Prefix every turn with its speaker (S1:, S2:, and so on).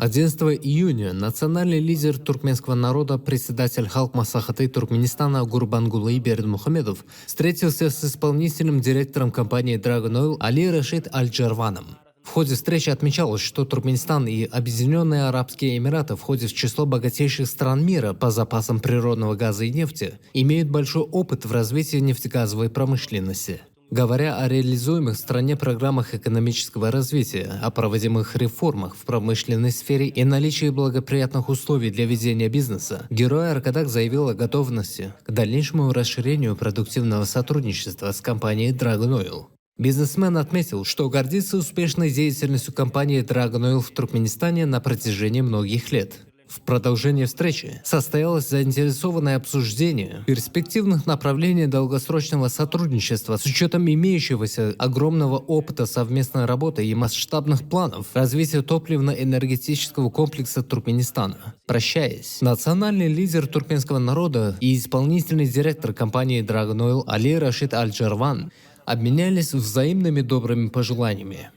S1: 11 июня национальный лидер туркменского народа, председатель Халк Маслахаты Туркменистана Гурбангулы Бердмухамедов встретился с исполнительным директором компании Dragon Oil Али Рашид Аль-Джарваном. В ходе встречи отмечалось, что Туркменистан и Объединенные Арабские Эмираты входят в число богатейших стран мира по запасам природного газа и нефти, имеют большой опыт в развитии нефтегазовой промышленности. Говоря о реализуемых в стране программах экономического развития, о проводимых реформах в промышленной сфере и наличии благоприятных условий для ведения бизнеса, герой Аркадак заявил о готовности к дальнейшему расширению продуктивного сотрудничества с компанией Dragon Oil. Бизнесмен отметил, что гордится успешной деятельностью компании Dragon Oil в Туркменистане на протяжении многих лет. В продолжении встречи состоялось заинтересованное обсуждение перспективных направлений долгосрочного сотрудничества с учетом имеющегося огромного опыта совместной работы и масштабных планов развития топливно-энергетического комплекса Туркменистана. Прощаясь, национальный лидер туркменского народа и исполнительный директор компании Dragon Oil Али Рашид Аль-Джарван обменялись взаимными добрыми пожеланиями.